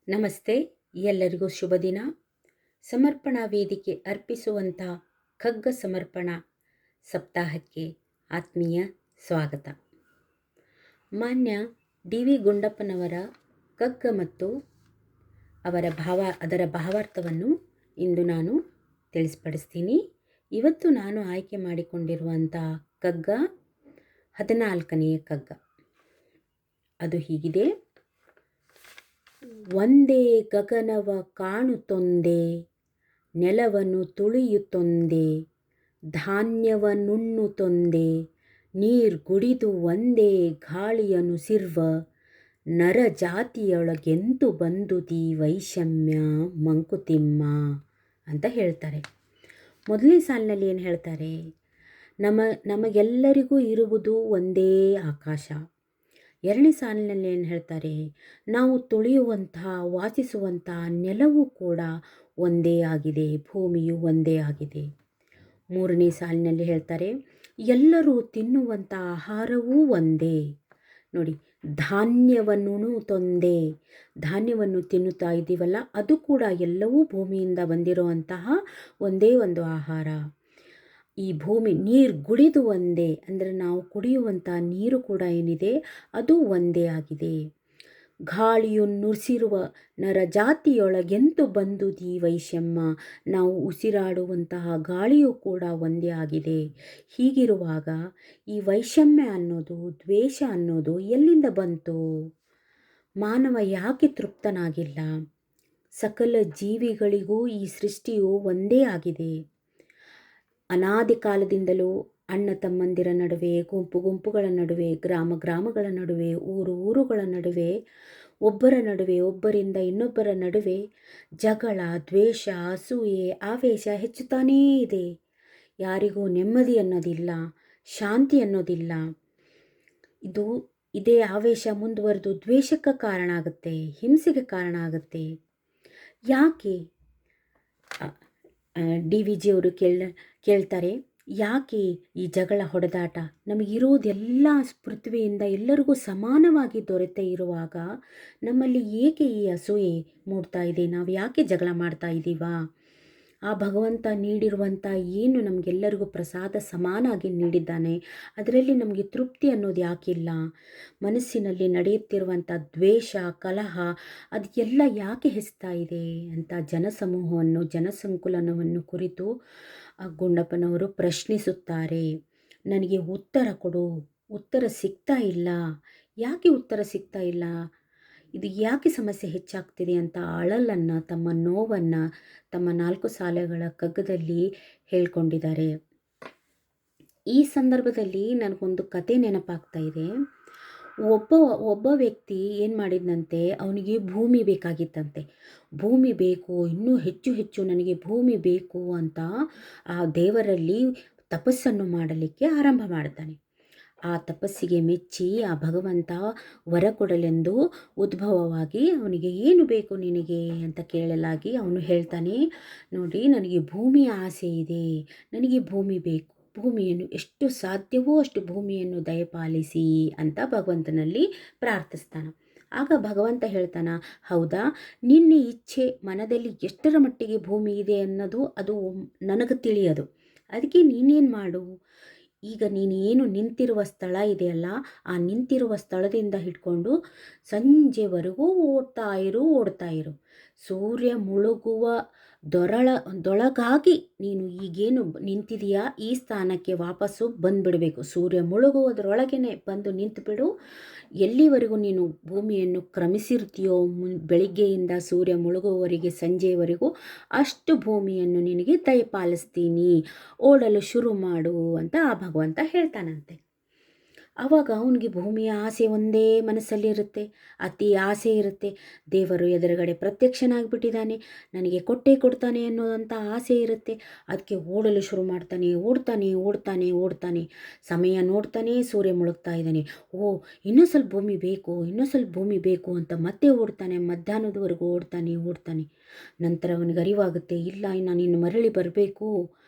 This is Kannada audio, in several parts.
ನಮಸ್ತೆ. ಎಲ್ಲರಿಗೂ ಶುಭ ದಿನ. ಸಮರ್ಪಣಾ ವೇದಿಕೆ ಅರ್ಪಿಸುವಂಥ ಖಗ್ಗ ಸಮರ್ಪಣಾ ಸಪ್ತಾಹಕ್ಕೆ ಆತ್ಮೀಯ ಸ್ವಾಗತ. ಮಾನ್ಯ ಡಿ ವಿ ಗುಂಡಪ್ಪನವರ ಕಗ್ಗ ಮತ್ತು ಅದರ ಭಾವಾರ್ಥವನ್ನು ಇಂದು ನಾನು ತಿಳಿಸ್ಪಡಿಸ್ತೀನಿ. ಇವತ್ತು ನಾನು ಆಯ್ಕೆ ಮಾಡಿಕೊಂಡಿರುವಂಥ ಕಗ್ಗ 14ನೆಯ ಕಗ್ಗ. ಅದು ಹೀಗಿದೆ. ಒಂದೇ ಗಗನವ ಕಾಣುತ್ತೊಂದೆ, ನೆಲವನ್ನು ತುಳಿಯುತ್ತೊಂದೆ, ಧಾನ್ಯವನ್ನುಣ್ಣುತ್ತೊಂದೆ, ನೀರ್ಗುಡಿದು ಒಂದೇ ಗಾಳಿಯನುಸಿರ್ವ ನರ ಜಾತಿಯೊಳಗೆಂತು ಬಂದುದಿ ವೈಷಮ್ಯ ಮಂಕುತಿಮ್ಮ ಅಂತ ಹೇಳ್ತಾರೆ. ಮೊದಲನೇ ಸಾಲಿನಲ್ಲಿ ಏನು ಹೇಳ್ತಾರೆ? ನಮಗೆಲ್ಲರಿಗೂ ಇರುವುದು ಒಂದೇ ಆಕಾಶ. ಎರಡನೇ ಸಾಲಿನಲ್ಲಿ ಏನು ಹೇಳ್ತಾರೆ? ನಾವು ತುಳಿಯುವಂತಹ ವಾಸಿಸುವಂತಹ ನೆಲವೂ ಕೂಡ ಒಂದೇ ಆಗಿದೆ, ಭೂಮಿಯು ಒಂದೇ ಆಗಿದೆ. ಮೂರನೇ ಸಾಲಿನಲ್ಲಿ ಹೇಳ್ತಾರೆ, ಎಲ್ಲರೂ ತಿನ್ನುವಂಥ ಆಹಾರವೂ ಒಂದೇ. ನೋಡಿ, ಧಾನ್ಯವನ್ನು ತೊಂದೆ, ಧಾನ್ಯವನ್ನು ತಿನ್ನುತ್ತಾ ಇದ್ದೀವಲ್ಲ, ಅದು ಕೂಡ ಎಲ್ಲವೂ ಭೂಮಿಯಿಂದ ಬಂದಿರುವಂತಹ ಒಂದೇ ಒಂದು ಆಹಾರ. ಈ ಭೂಮಿ ನೀರು ಗುಡಿದು ಒಂದೇ, ಅಂದರೆ ನಾವು ಕುಡಿಯುವಂಥ ನೀರು ಕೂಡ ಏನಿದೆ ಅದು ಒಂದೇ ಆಗಿದೆ. ಗಾಳಿಯು ನುಸಿರುವ ನರ ಜಾತಿಯೊಳಗೆಂತು ಬಂದುದಿ ವೈಷಮ್ಯ, ನಾವು ಉಸಿರಾಡುವಂತಹ ಗಾಳಿಯೂ ಕೂಡ ಒಂದೇ ಆಗಿದೆ. ಹೀಗಿರುವಾಗ ಈ ವೈಷಮ್ಯ ಅನ್ನೋದು, ದ್ವೇಷ ಅನ್ನೋದು ಎಲ್ಲಿಂದ ಬಂತು? ಮಾನವ ಯಾಕೆ ತೃಪ್ತನಾಗಿಲ್ಲ? ಸಕಲ ಜೀವಿಗಳಿಗೂ ಈ ಸೃಷ್ಟಿಯು ಒಂದೇ ಆಗಿದೆ. ಅನಾದಿ ಕಾಲದಿಂದಲೂ ಅಣ್ಣ ತಮ್ಮಂದಿರ ನಡುವೆ, ಗುಂಪು ಗುಂಪುಗಳ ನಡುವೆ, ಗ್ರಾಮ ಗ್ರಾಮಗಳ ನಡುವೆ, ಊರುಗಳ ನಡುವೆ, ಒಬ್ಬರ ನಡುವೆ ಒಬ್ಬರಿಂದ ಇನ್ನೊಬ್ಬರ ನಡುವೆ ಜಗಳ, ದ್ವೇಷ, ಅಸೂಯೆ, ಆವೇಶ ಹೆಚ್ಚುತ್ತಾನೇ ಇದೆ. ಯಾರಿಗೂ ನೆಮ್ಮದಿ ಅನ್ನೋದಿಲ್ಲ, ಶಾಂತಿ ಅನ್ನೋದಿಲ್ಲ. ಇದೇ ಆವೇಶ ಮುಂದುವರೆದು ದ್ವೇಷಕ್ಕೆ ಕಾರಣ ಆಗುತ್ತೆ, ಹಿಂಸೆಗೆ ಕಾರಣ ಆಗುತ್ತೆ. ಯಾಕೆ? ಡಿ ವಿ ಜಿಯವರು ಕೇಳ್ತಾರೆ, ಯಾಕೆ ಈ ಜಗಳ ಹೊಡೆದಾಟ? ನಮಗಿರುವುದೆಲ್ಲ ಪೃಥ್ವಿಯಿಂದ ಎಲ್ಲರಿಗೂ ಸಮಾನವಾಗಿ ದೊರೆತ ಇರುವಾಗ ನಮ್ಮಲ್ಲಿ ಏಕೆ ಈ ಅಸೂಯೆ ಮೂಡ್ತಾ ಇದೆ? ನಾವು ಯಾಕೆ ಜಗಳ ಮಾಡ್ತಾ ಇದ್ದೀವಾ? ಆ ಭಗವಂತ ನೀಡಿರುವಂಥ ಏನು ನಮಗೆಲ್ಲರಿಗೂ ಪ್ರಸಾದ ಸಮಾನಾಗಿ ನೀಡಿದ್ದಾನೆ, ಅದರಲ್ಲಿ ನಮಗೆ ತೃಪ್ತಿ ಅನ್ನೋದು ಯಾಕಿಲ್ಲ? ಮನಸ್ಸಿನಲ್ಲಿ ನಡೆಯುತ್ತಿರುವಂಥ ದ್ವೇಷ, ಕಲಹ ಅದೆಲ್ಲ ಯಾಕೆ ಹೆಚ್ಚುತ್ತಾ ಇದೆ ಅಂತ ಜನಸಂಕುಲನವನ್ನು ಕುರಿತು ಗುಂಡಪ್ಪನವರು ಪ್ರಶ್ನಿಸುತ್ತಾರೆ. ನನಗೆ ಉತ್ತರ ಕೊಡು, ಉತ್ತರ ಸಿಗ್ತಾ ಇಲ್ಲ. ಯಾಕೆ ಉತ್ತರ ಸಿಗ್ತಾ ಇಲ್ಲ? ಇದು ಯಾಕೆ ಸಮಸ್ಯೆ ಹೆಚ್ಚಾಗ್ತಿದೆ ಅಂತ ಅಳಲನ್ನು, ತಮ್ಮ ನೋವನ್ನು ತಮ್ಮ 4 ಸಾಲುಗಳ ಕಗ್ಗದಲ್ಲಿ ಹೇಳ್ಕೊಂಡಿದ್ದಾರೆ. ಈ ಸಂದರ್ಭದಲ್ಲಿ ನನಗೊಂದು ಕತೆ ನೆನಪಾಗ್ತಾ ಇದೆ. ಒಬ್ಬ ವ್ಯಕ್ತಿ ಏನು ಮಾಡಿದ್ನಂತೆ, ಅವನಿಗೆ ಭೂಮಿ ಬೇಕಾಗಿತ್ತಂತೆ. ಭೂಮಿ ಬೇಕು, ಇನ್ನೂ ಹೆಚ್ಚು ಹೆಚ್ಚು ನನಗೆ ಭೂಮಿ ಬೇಕು ಅಂತ ಆ ದೇವರಲ್ಲಿ ತಪಸ್ಸನ್ನು ಮಾಡಲಿಕ್ಕೆ ಆರಂಭ ಮಾಡ್ತಾನೆ. ಆ ತಪಸ್ಸಿಗೆ ಮೆಚ್ಚಿ ಆ ಭಗವಂತ ವರ ಕೊಡಲೆಂದು ಉದ್ಭವವಾಗಿ ಅವನಿಗೆ ಏನು ಬೇಕು ನಿನಗೆ ಅಂತ ಕೇಳಲಾಗಿ ಅವನು ಹೇಳ್ತಾನೆ, ನೋಡಿ ನನಗೆ ಭೂಮಿಯ ಆಸೆ ಇದೆ, ನನಗೆ ಭೂಮಿ ಬೇಕು, ಭೂಮಿಯನ್ನು ಎಷ್ಟು ಸಾಧ್ಯವೋ ಅಷ್ಟು ಭೂಮಿಯನ್ನು ದಯಪಾಲಿಸಿ ಅಂತ ಭಗವಂತನಲ್ಲಿ ಪ್ರಾರ್ಥಿಸ್ತಾನೆ. ಆಗ ಭಗವಂತ ಹೇಳ್ತಾನ, ಹೌದಾ, ನಿನ್ನ ಇಚ್ಛೆ ಮನದಲ್ಲಿ ಎಷ್ಟರ ಮಟ್ಟಿಗೆ ಭೂಮಿ ಇದೆ ಅನ್ನೋದು ಅದು ನನಗೆ ತಿಳಿಯೋದು. ಅದಕ್ಕೆ ನೀನೇನು ಮಾಡು, ಈಗ ನೀನು ಏನು ನಿಂತಿರುವ ಸ್ಥಳ ಇದೆಯಲ್ಲ, ಆ ನಿಂತಿರುವ ಸ್ಥಳದಿಂದ ಹಿಡ್ಕೊಂಡು ಸಂಜೆವರೆಗೂ ಓಡ್ತಾ ಇರು. ಸೂರ್ಯ ಮುಳುಗುವ ದೊಳಗಾಗಿ ನೀನು ಈಗೇನು ನಿಂತಿದೆಯಾ ಈ ಸ್ಥಾನಕ್ಕೆ ವಾಪಸ್ಸು ಬಂದುಬಿಡಬೇಕು. ಸೂರ್ಯ ಮುಳುಗುವುದರೊಳಗೇ ಬಂದು ನಿಂತುಬಿಡು. ಎಲ್ಲಿವರೆಗೂ ನೀನು ಭೂಮಿಯನ್ನು ಕ್ರಮಿಸಿರ್ತೀಯೋ, ಬೆಳಿಗ್ಗೆಯಿಂದ ಸೂರ್ಯ ಮುಳುಗುವವರೆಗೆ ಸಂಜೆಯವರೆಗೂ ಅಷ್ಟು ಭೂಮಿಯನ್ನು ನಿನಗೆ ದಯಪಾಲಿಸ್ತೀನಿ, ಓಡಲು ಶುರು ಮಾಡು ಅಂತ ಆ ಭಗವಂತ ಹೇಳ್ತಾನಂತೆ. ಆವಾಗ ಅವನಿಗೆ ಭೂಮಿಯ ಆಸೆ ಒಂದೇ ಮನಸ್ಸಲ್ಲಿ ಇರುತ್ತೆ, ಅತಿ ಆಸೆ ಇರುತ್ತೆ. ದೇವರು ಎದುರುಗಡೆ ಪ್ರತ್ಯಕ್ಷನಾಗಿಬಿಟ್ಟಿದ್ದಾನೆ, ನನಗೆ ಕೊಡ್ತಾನೆ ಅನ್ನೋದಂಥ ಆಸೆ ಇರುತ್ತೆ. ಅದಕ್ಕೆ ಓಡಲು ಶುರು ಮಾಡ್ತಾನೆ. ಓಡ್ತಾನೆ. ಸಮಯ ನೋಡ್ತಾನೆ, ಸೂರ್ಯ ಮುಳುಗ್ತಾ ಇದ್ದಾನೆ. ಇನ್ನೂ ಸ್ವಲ್ಪ ಭೂಮಿ ಬೇಕು ಅಂತ ಮತ್ತೆ ಓಡ್ತಾನೆ. ಮಧ್ಯಾಹ್ನದವರೆಗೂ ಓಡ್ತಾನೆ. ನಂತರ ಅವನಿಗೆ ಅರಿವಾಗುತ್ತೆ, ಇಲ್ಲ ನಾನು ಮರಳಿ ಬರಬೇಕು,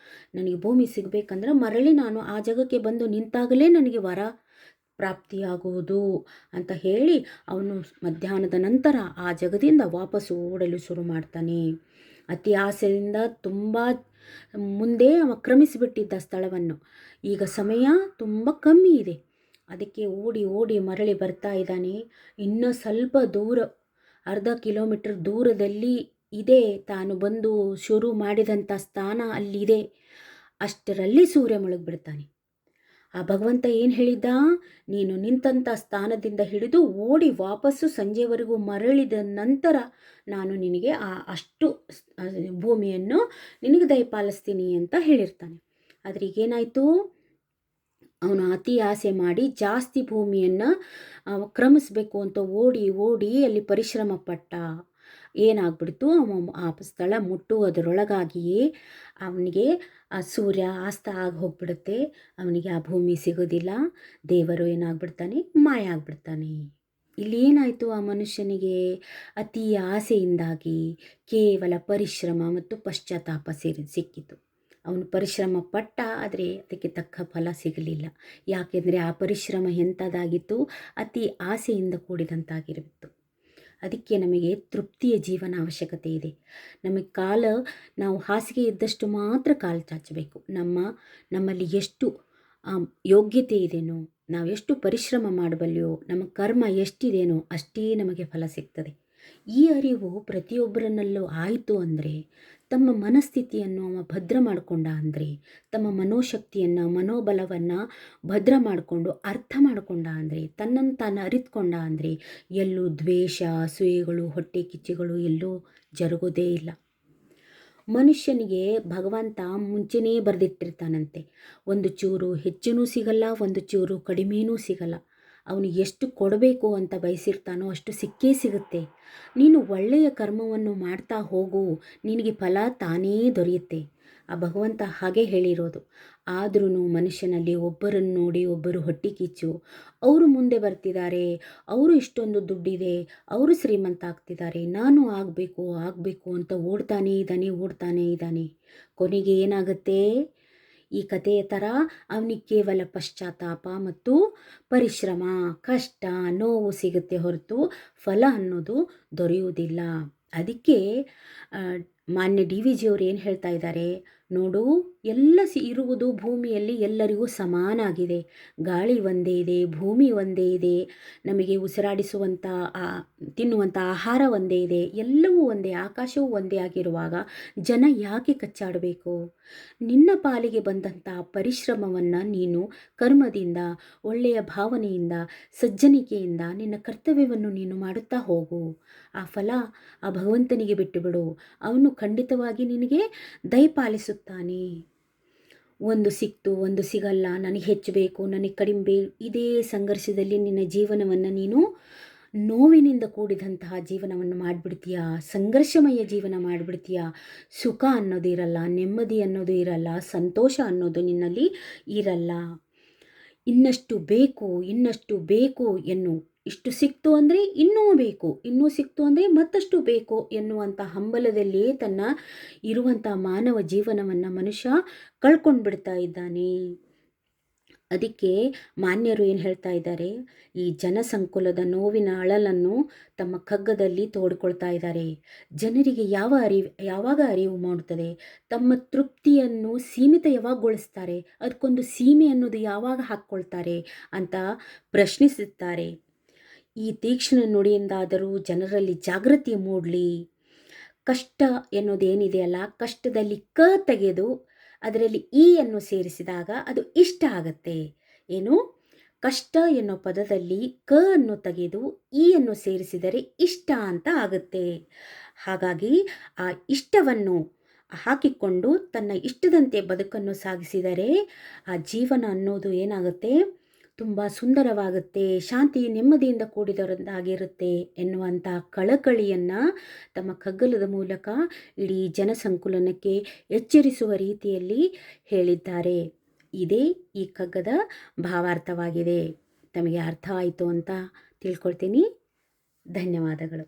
ನನಗೆ ಭೂಮಿ ಸಿಗಬೇಕಂದ್ರೆ ಮರಳಿ ನಾನು ಆ ಜಾಗಕ್ಕೆ ಬಂದು ನಿಂತಾಗಲೇ ನನಗೆ ವರ ಪ್ರಾಪ್ತಿಯಾಗುವುದು ಅಂತ ಹೇಳಿ ಅವನು ಮಧ್ಯಾಹ್ನದ ನಂತರ ಆ ಜಗದಿಂದ ವಾಪಸ್ಸು ಓಡಲು ಶುರು ಮಾಡ್ತಾನೆ. ಅತಿ ಆಸೆಯಿಂದ ತುಂಬ ಮುಂದೆ ಅವ ಕ್ರಮಿಸಿಬಿಟ್ಟಿದ್ದ ಸ್ಥಳವನ್ನು. ಈಗ ಸಮಯ ತುಂಬ ಕಮ್ಮಿ ಇದೆ, ಅದಕ್ಕೆ ಓಡಿ ಓಡಿ ಮರಳಿ ಬರ್ತಾ ಇದ್ದಾನೆ. ಇನ್ನೂ ಸ್ವಲ್ಪ ದೂರ, ಅರ್ಧ ಕಿಲೋಮೀಟರ್ ದೂರದಲ್ಲಿ ಇದೆ ತಾನು ಬಂದು ಶುರು ಮಾಡಿದಂಥ ಸ್ಥಾನ ಅಲ್ಲಿದೆ. ಅಷ್ಟರಲ್ಲಿ ಸೂರ್ಯ ಮುಳುಗಿಬಿಡ್ತಾನೆ. ಆ ಭಗವಂತ ಏನು ಹೇಳಿದ್ದ, ನೀನು ನಿಂತಂಥ ಸ್ಥಾನದಿಂದ ಹಿಡಿದು ಓಡಿ ವಾಪಸ್ಸು ಸಂಜೆವರೆಗೂ ಮರಳಿದ ನಂತರ ನಾನು ನಿನಗೆ ಅಷ್ಟು ಭೂಮಿಯನ್ನು ನಿನಗೆ ದಯಪಾಲಿಸ್ತೀನಿ ಅಂತ ಹೇಳಿರ್ತಾನೆ. ಆದರೆ ಈಗೇನಾಯಿತು, ಅವನು ಅತಿ ಆಸೆ ಮಾಡಿ ಜಾಸ್ತಿ ಭೂಮಿಯನ್ನು ಕ್ರಮಿಸಬೇಕು ಅಂತ ಓಡಿ ಓಡಿ ಅಲ್ಲಿ ಪರಿಶ್ರಮ ಪಟ್ಟ. ಏನಾಗ್ಬಿಡ್ತು, ಆ ಸ್ಥಳ ಮುಟ್ಟುವುದರೊಳಗಾಗಿಯೇ ಅವನಿಗೆ ಆ ಸೂರ್ಯ ಆಸ್ತ ಆಗಿ ಹೋಗ್ಬಿಡುತ್ತೆ. ಅವನಿಗೆ ಆ ಭೂಮಿ ಸಿಗೋದಿಲ್ಲ. ದೇವರು ಏನಾಗ್ಬಿಡ್ತಾನೆ, ಮಾಯ ಆಗ್ಬಿಡ್ತಾನೆ. ಇಲ್ಲಿ ಏನಾಯಿತು, ಆ ಮನುಷ್ಯನಿಗೆ ಅತಿ ಆಸೆಯಿಂದಾಗಿ ಕೇವಲ ಪರಿಶ್ರಮ ಮತ್ತು ಪಶ್ಚಾತ್ತಾಪ ಸಿಕ್ಕಿತು. ಅವನು ಪರಿಶ್ರಮ ಪಟ್ಟ, ಆದರೆ ಅದಕ್ಕೆ ತಕ್ಕ ಫಲ ಸಿಗಲಿಲ್ಲ. ಯಾಕೆಂದರೆ ಆ ಪರಿಶ್ರಮ ಎಂಥದ್ದಾಗಿತ್ತು, ಅತಿ ಆಸೆಯಿಂದ ಕೂಡಿದಂತಾಗಿರುತ್ತು. ಅದಕ್ಕೆ ನಮಗೆ ತೃಪ್ತಿಯ ಜೀವನ ಅವಶ್ಯಕತೆ ಇದೆ. ನಮಗೆ ನಾವು ಹಾಸಿಗೆ ಇದ್ದಷ್ಟು ಮಾತ್ರ ಕಾಲು ಚಾಚಬೇಕು. ನಮ್ಮಲ್ಲಿ ಎಷ್ಟು ಯೋಗ್ಯತೆ ಇದೆಯೋ, ನಾವು ಎಷ್ಟು ಪರಿಶ್ರಮ ಮಾಡಬಲ್ಲೆಯೋ, ನಮ್ಮ ಕರ್ಮ ಎಷ್ಟಿದೆಯೋ ಅಷ್ಟೇ ನಮಗೆ ಫಲ ಸಿಗ್ತದೆ. ಈ ಅರಿವು ಪ್ರತಿಯೊಬ್ಬರನ್ನಲ್ಲೂ ಆಯಿತು ಅಂದರೆ, ತಮ್ಮ ಮನಸ್ಥಿತಿಯನ್ನು ಅವ ಭದ್ರ ಮಾಡಿಕೊಂಡ ಅಂದರೆ, ತಮ್ಮ ಮನೋಶಕ್ತಿಯನ್ನು ಮನೋಬಲವನ್ನು ಭದ್ರ ಮಾಡಿಕೊಂಡು ಅರ್ಥ ಮಾಡಿಕೊಂಡ ಅಂದರೆ, ತನ್ನನ್ನು ತಾನು ಅರಿತುಕೊಂಡ ಅಂದರೆ ಎಲ್ಲೂ ದ್ವೇಷ, ಅಸೂಯೆಗಳು, ಹೊಟ್ಟೆ ಕಿಚ್ಚುಗಳು ಎಲ್ಲೂ ಜರುಗೋದೇ ಇಲ್ಲ. ಮನುಷ್ಯನಿಗೆ ಭಗವಂತ ಮುಂಚೆನೇ ಬರೆದಿಟ್ಟಿರ್ತಾನಂತೆ, ಒಂದು ಚೂರು ಹೆಚ್ಚೂ ಸಿಗಲ್ಲ, ಒಂದು ಚೂರು ಕಡಿಮೆನೂ ಸಿಗಲ್ಲ. ಅವನು ಎಷ್ಟು ಕೊಡಬೇಕು ಅಂತ ಬಯಸಿರ್ತಾನೋ ಅಷ್ಟು ಸಿಕ್ಕೇ ಸಿಗುತ್ತೆ. ನೀನು ಒಳ್ಳೆಯ ಕರ್ಮವನ್ನು ಮಾಡ್ತಾ ಹೋಗು, ನಿನಗೆ ಫಲ ತಾನೇ ದೊರೆಯುತ್ತೆ. ಆ ಭಗವಂತ ಹಾಗೆ ಹೇಳಿರೋದು. ಆದ್ರೂ ಮನುಷ್ಯನಲ್ಲಿ ಒಬ್ಬರನ್ನು ನೋಡಿ ಒಬ್ಬರು ಹೊಟ್ಟೆ ಕಿಚ್ಚು, ಅವರು ಮುಂದೆ ಬರ್ತಿದ್ದಾರೆ, ಅವರು ಇಷ್ಟೊಂದು ದುಡ್ಡಿದೆ, ಅವರು ಶ್ರೀಮಂತ ಆಗ್ತಿದ್ದಾರೆ, ನಾನು ಆಗಬೇಕು ಅಂತ ಓಡ್ತಾನೇ ಇದ್ದಾನೆ. ಕೊನೆಗೆ ಏನಾಗುತ್ತೆ, ಈ ಕಥೆಯ ಥರ ಅವನಿಗೆ ಕೇವಲ ಪಶ್ಚಾತ್ತಾಪ ಮತ್ತು ಪರಿಶ್ರಮ, ಕಷ್ಟ, ನೋವು ಸಿಗುತ್ತೆ ಹೊರತು ಫಲ ಅನ್ನೋದು ದೊರೆಯುವುದಿಲ್ಲ. ಅದಕ್ಕೆ ಮಾನ್ಯ ಡಿ ವಿ ಜಿಯವರು ಏನು ಹೇಳ್ತಾ ಇದ್ದಾರೆ ನೋಡು, ಎಲ್ಲ ಇರುವುದು ಭೂಮಿಯಲ್ಲಿ ಎಲ್ಲರಿಗೂ ಸಮಾನಾಗಿದೆ. ಗಾಳಿ ಒಂದೇ ಇದೆ, ಭೂಮಿ ಒಂದೇ ಇದೆ, ನಮಗೆ ಉಸಿರಾಡಿಸುವಂಥ ತಿನ್ನುವಂಥ ಆಹಾರ ಒಂದೇ ಇದೆ, ಎಲ್ಲವೂ ಒಂದೇ, ಆಕಾಶವೂ ಒಂದೇ ಆಗಿರುವಾಗ ಜನ ಯಾಕೆ ಕಚ್ಚಾಡಬೇಕು? ನಿನ್ನ ಪಾಲಿಗೆ ಬಂದಂಥ ಪರಿಶ್ರಮವನ್ನು ನೀನು ಕರ್ಮದಿಂದ, ಒಳ್ಳೆಯ ಭಾವನೆಯಿಂದ, ಸಜ್ಜನಿಕೆಯಿಂದ ನಿನ್ನ ಕರ್ತವ್ಯವನ್ನು ನೀನು ಮಾಡುತ್ತಾ ಹೋಗು. ಆ ಫಲ ಆ ಭಗವಂತನಿಗೆ ಬಿಟ್ಟುಬಿಡು, ಅವನು ಖಂಡಿತವಾಗಿ ನಿನಗೆ ದಯಪಾಲಿಸುತ್ತಾನೆ. ಒಂದು ಸಿಕ್ತು, ಒಂದು ಸಿಗಲ್ಲ, ನನಗೆ ಹೆಚ್ಚು ಬೇಕು, ನನಗೆ ಕಡಿಮೆ ಇದೇ ಸಂಘರ್ಷದಲ್ಲಿ ನಿನ್ನ ಜೀವನವನ್ನು ನೀನು ನೋವಿನಿಂದ ಕೂಡಿದಂತಹ ಜೀವನವನ್ನು ಮಾಡಿಬಿಡ್ತೀಯ, ಸಂಘರ್ಷಮಯ ಜೀವನ ಮಾಡಿಬಿಡ್ತೀಯ. ಸುಖ ಅನ್ನೋದು ಇರಲ್ಲ, ನೆಮ್ಮದಿ ಅನ್ನೋದು ಇರಲ್ಲ, ಸಂತೋಷ ಅನ್ನೋದು ನಿನ್ನಲ್ಲಿ ಇರಲ್ಲ. ಇನ್ನಷ್ಟು ಬೇಕು ಎನ್ನು, ಇಷ್ಟು ಸಿಕ್ತು ಅಂದರೆ ಇನ್ನೂ ಸಿಕ್ತು ಅಂದರೆ ಮತ್ತಷ್ಟು ಬೇಕು ಎನ್ನುವಂಥ ಹಂಬಲದಲ್ಲಿಯೇ ತನ್ನ ಇರುವಂಥ ಮಾನವ ಜೀವನವನ್ನು ಮನುಷ್ಯ ಕಳ್ಕೊಂಡು ಬಿಡ್ತಾ ಇದ್ದಾನೆ. ಅದಕ್ಕೆ ಮಾನ್ಯರು ಏನು ಹೇಳ್ತಾ ಇದ್ದಾರೆ, ಈ ಜನಸಂಕುಲದ ನೋವಿನ ಅಳಲನ್ನು ತಮ್ಮ ಕಗ್ಗದಲ್ಲಿ ತೋಡ್ಕೊಳ್ತಾ ಇದ್ದಾರೆ. ಜನರಿಗೆ ಯಾವಾಗ ಅರಿವು ಮಾಡುತ್ತದೆ, ತಮ್ಮ ತೃಪ್ತಿಯನ್ನು ಸೀಮಿತ ಯಾವಾಗಗೊಳಿಸ್ತಾರೆ, ಅದಕ್ಕೊಂದು ಸೀಮೆ ಅನ್ನೋದು ಯಾವಾಗ ಹಾಕ್ಕೊಳ್ತಾರೆ ಅಂತ ಪ್ರಶ್ನಿಸುತ್ತಾರೆ. ಈ ತೀಕ್ಷ್ಣ ನುಡಿಯಿಂದಾದರೂ ಜನರಲ್ಲಿ ಜಾಗೃತಿ ಮೂಡಲಿ. ಕಷ್ಟ ಎನ್ನುವುದೇನಿದೆಯಲ್ಲ, ಕಷ್ಟದಲ್ಲಿ ಕ ತೆಗೆದು ಅದರಲ್ಲಿ ಈ ಅನ್ನು ಸೇರಿಸಿದಾಗ ಅದು ಇಷ್ಟ ಆಗತ್ತೆ. ಏನು, ಕಷ್ಟ ಎನ್ನೋ ಪದದಲ್ಲಿ ಕ ಅನ್ನು ತೆಗೆದು ಈ ಅನ್ನು ಸೇರಿಸಿದರೆ ಇಷ್ಟ ಅಂತ ಆಗುತ್ತೆ. ಹಾಗಾಗಿ ಆ ಇಷ್ಟವನ್ನು ಹಾಕಿಕೊಂಡು ತನ್ನ ಇಷ್ಟದಂತೆ ಬದುಕನ್ನು ಸಾಗಿಸಿದರೆ ಆ ಜೀವನ ಅನ್ನೋದು ಏನಾಗುತ್ತೆ, ತುಂಬ ಸುಂದರವಾಗುತ್ತೆ, ಶಾಂತಿ ನೆಮ್ಮದಿಯಿಂದ ಕೂಡಿದವರದ್ದಾಗಿರುತ್ತೆ ಎನ್ನುವಂಥ ಕಳಕಳಿಯನ್ನು ತಮ್ಮ ಕಗ್ಗಲದ ಮೂಲಕ ಇಡೀ ಜನಸಂಕುಲನಕ್ಕೆ ಎಚ್ಚರಿಸುವ ರೀತಿಯಲ್ಲಿ ಹೇಳಿದ್ದಾರೆ. ಇದೇ ಈ ಕಗ್ಗದ ಭಾವಾರ್ಥವಾಗಿದೆ. ತಮಗೆ ಅರ್ಥ ಆಯಿತು ಅಂತ ತಿಳ್ಕೊಳ್ತೀನಿ. ಧನ್ಯವಾದಗಳು.